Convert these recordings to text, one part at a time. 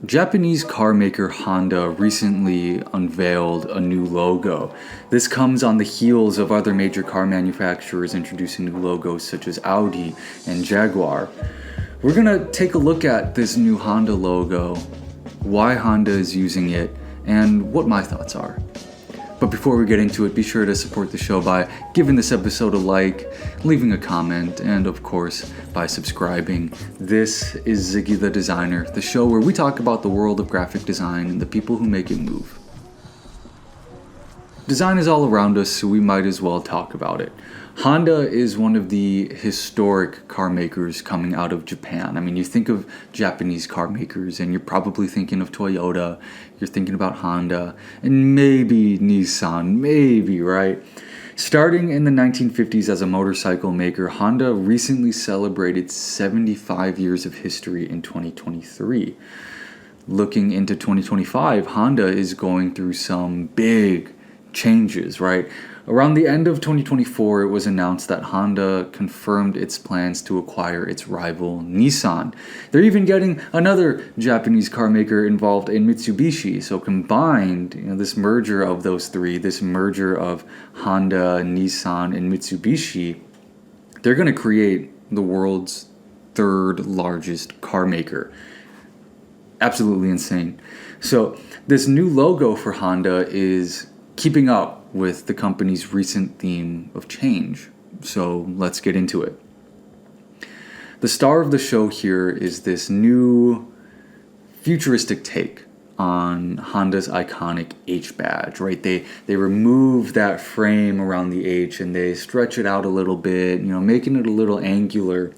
Japanese car maker Honda recently unveiled a new logo. This comes on the heels of other major car manufacturers introducing new logos such as Audi and Jaguar. We're gonna take a look at this new Honda logo, why Honda is using it, and what my thoughts are. But before we get into it, be sure to support the show by giving this episode a like, leaving a comment, and of course, by subscribing. This is Ziggy the Designer, the show where we talk about the world of graphic design and the people who make it move. Design is all around us, so we might as well talk about it. Honda is one of the historic car makers coming out of Japan. I mean, you think of Japanese car makers and you're probably thinking of Toyota, you're thinking about Honda, and maybe Nissan, maybe, right? Starting in the 1950s as a motorcycle maker, Honda recently celebrated 75 years of history in 2023. Looking into 2025, Honda is going through some big changes, right? Around the end of 2024, it was announced that Honda confirmed its plans to acquire its rival Nissan. They're even getting another Japanese car maker involved in Mitsubishi. So combined, this merger of those three, this merger of Honda, Nissan, and Mitsubishi, they're going to create the world's third largest car maker. Absolutely insane. So this new logo for Honda is keeping up with the company's recent theme of change. So let's get into it. The star of the show here is this new futuristic take on Honda's iconic H badge, right? They remove that frame around the H and they stretch it out a little bit, making it a little angular.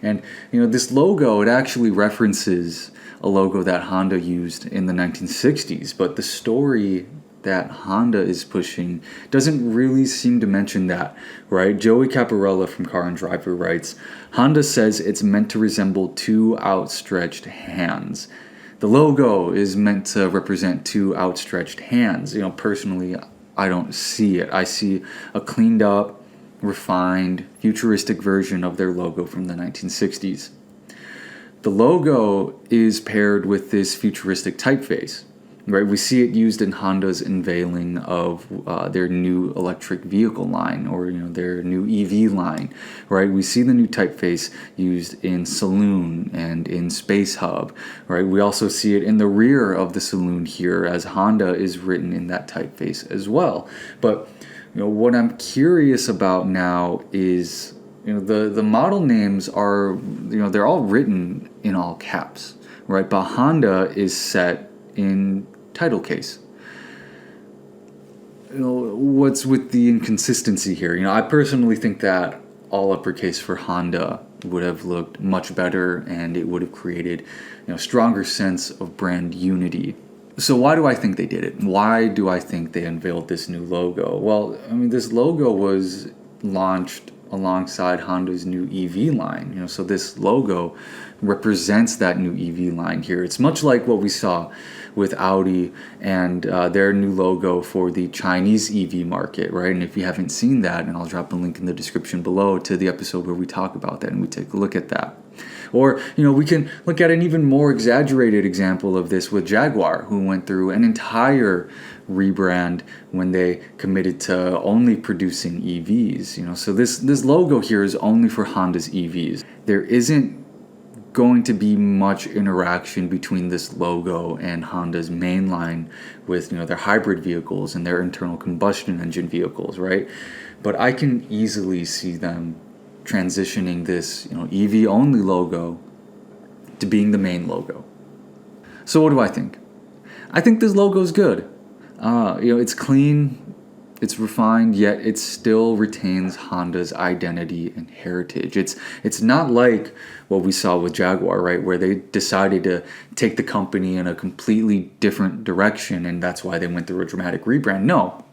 And this logo, it actually references a logo that Honda used in the 1960s, but the story that Honda is pushing doesn't really seem to mention that, right? Joey Caparella from Car and Driver writes, Honda says it's meant to resemble two outstretched hands. The logo is meant to represent two outstretched hands. Personally, I don't see it. I see a cleaned up, refined, futuristic version of their logo from the 1960s. The logo is paired with this futuristic typeface. Right, we see it used in Honda's unveiling of their new electric vehicle line, or their new EV line. Right, we see the new typeface used in Saloon and in Space Hub. Right, we also see it in the rear of the Saloon here, as Honda is written in that typeface as well. But what I'm curious about now is the model names are they're all written in all caps. Right, but Honda is set in title case. What's with the inconsistency here? I personally think that all uppercase for Honda would have looked much better, and it would have created stronger sense of brand unity. So why do I think they did it? Why do I think they unveiled this new logo? Well, this logo was launched alongside Honda's new EV line. So this logo represents that new EV line here. It's much like what we saw with Audi and their new logo for the Chinese EV market, right? And if you haven't seen that, and I'll drop a link in the description below to the episode where we talk about that and we take a look at that. Or, we can look at an even more exaggerated example of this with Jaguar, who went through an entire rebrand when they committed to only producing EVs. So this logo here is only for Honda's EVs. There isn't going to be much interaction between this logo and Honda's main line with their hybrid vehicles and their internal combustion engine vehicles, right? But I can easily see them transitioning this EV only logo to being the main logo. So what do I think? I think this logo is good. It's clean, it's refined, yet it still retains Honda's identity and heritage. It's not like what we saw with Jaguar, right, where they decided to take the company in a completely different direction, and that's why they went through a dramatic rebrand. No.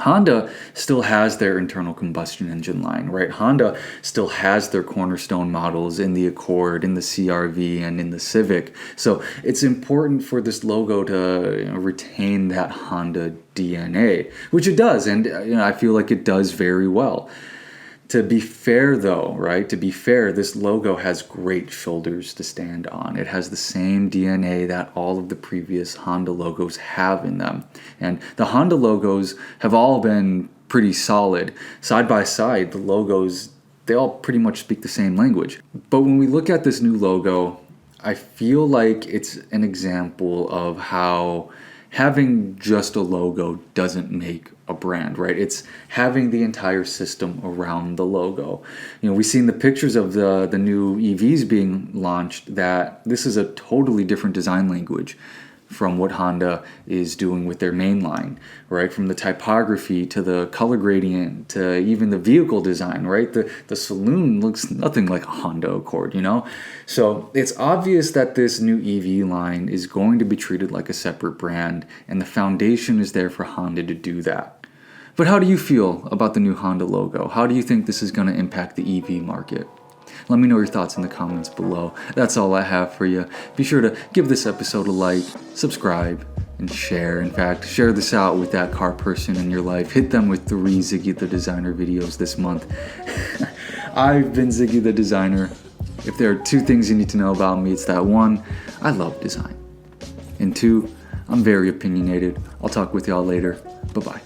Honda still has their internal combustion engine line, right? Honda still has their cornerstone models in the Accord, in the CR-V, and in the Civic. So it's important for this logo to retain that Honda DNA, which it does, and I feel like it does very well. To be fair, though, right? To be fair, this logo has great shoulders to stand on. It has the same DNA that all of the previous Honda logos have in them. And the Honda logos have all been pretty solid. Side by side, the logos, they all pretty much speak the same language. But when we look at this new logo, I feel like it's an example of how having just a logo doesn't make a brand, right? It's having the entire system around the logo. We've seen the pictures of the new EVs being launched, that this is a totally different design language from what Honda is doing with their main line, right? From the typography to the color gradient to even the vehicle design, right? The saloon looks nothing like a Honda Accord, So it's obvious that this new EV line is going to be treated like a separate brand, and the foundation is there for Honda to do that. But how do you feel about the new Honda logo? How do you think this is going to impact the EV market? Let me know your thoughts in the comments below. That's all I have for you. Be sure to give this episode a like, subscribe, and share. In fact, share this out with that car person in your life. Hit them with 3 Ziggy the Designer videos this month. I've been Ziggy the Designer. If there are 2 things you need to know about me, it's that 1, I love design. And 2, I'm very opinionated. I'll talk with y'all later. Bye-bye.